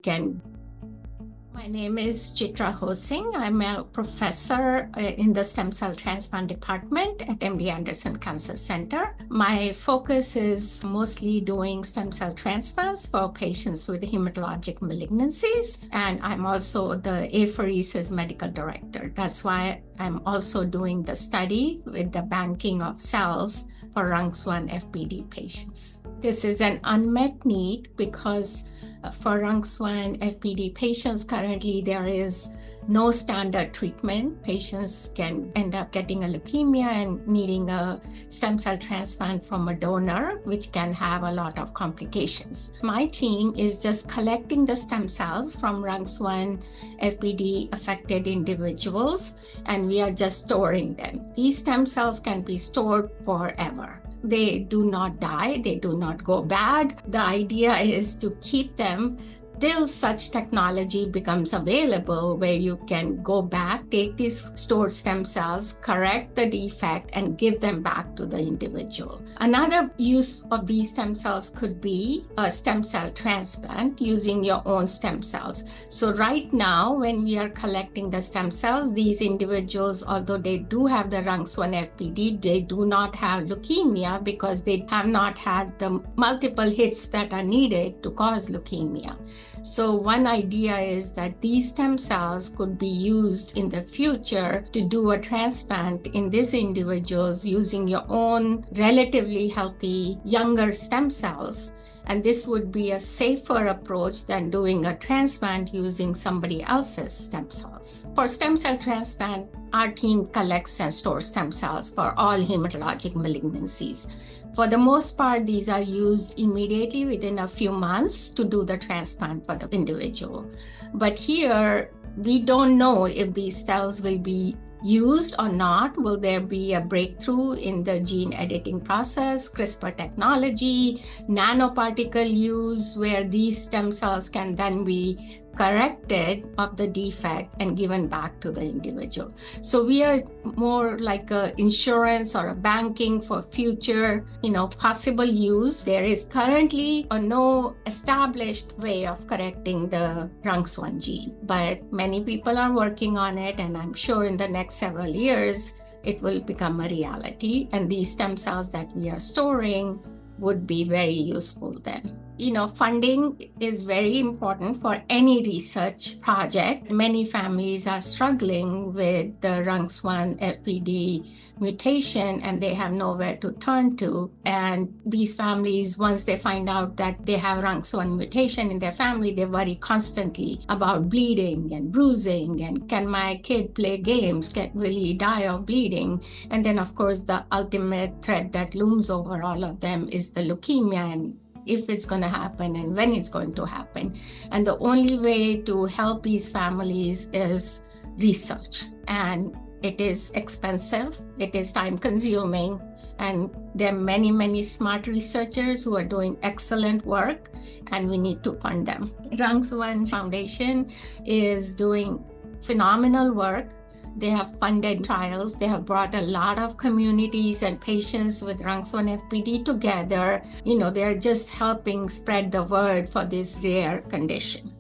can. My name is Chitra. I'm a professor in the stem cell transplant department at MD Anderson Cancer Center. My focus is mostly doing stem cell transplants for patients with hematologic malignancies, and I'm also the apheresis medical director. That's why I'm also doing the study with the banking of cells for RUNX1 FPD patients. This is an unmet need because for RUNX1 FPD patients, currently there is no standard treatment. Patients can end up getting a leukemia and needing a stem cell transplant from a donor, which can have a lot of complications. My team is just collecting the stem cells from RUNX1 FPD affected individuals, and we are just storing them. These stem cells can be stored forever. They do not die, they do not go bad. The idea is to keep them till such technology becomes available where you can go back, take these stored stem cells, correct the defect, and give them back to the individual. Another use of these stem cells could be a stem cell transplant using your own stem cells. So right now, when we are collecting the stem cells, these individuals, although they do have the RUNX1 FPD, they do not have leukemia because they have not had the multiple hits that are needed to cause leukemia. So one idea is that these stem cells could be used in the future to do a transplant in these individuals using your own relatively healthy younger stem cells. And this would be a safer approach than doing a transplant using somebody else's stem cells. For stem cell transplant, our team collects and stores stem cells for all hematologic malignancies. For the most part, these are used immediately within a few months to do the transplant for the individual. But here, we don't know if these cells will be used or not. Will there be a breakthrough in the gene editing process, CRISPR technology, nanoparticle use, where these stem cells can then be corrected of the defect and given back to the individual. So we are more like a insurance or a banking for future, possible use. There is currently no established way of correcting the RUNX1 gene, but many people are working on it, and I'm sure in the next several years, it will become a reality. And these stem cells that we are storing would be very useful then. Funding is very important for any research project. Many families are struggling with the RUNX1 FPD mutation, and they have nowhere to turn to. And these families, once they find out that they have RUNX1 mutation in their family, they worry constantly about bleeding and bruising, and can my kid play games? Will he die of bleeding? And then, of course, the ultimate threat that looms over all of them is the leukemia, and if it's going to happen and when it's going to happen. And the only way to help these families is research. And it is expensive, it is time consuming, and there are many, many smart researchers who are doing excellent work, and we need to fund them. RUNX1 Foundation is doing phenomenal work. They have funded trials. They have brought a lot of communities and patients with RUNX1 FPD together. They're just helping spread the word for this rare condition.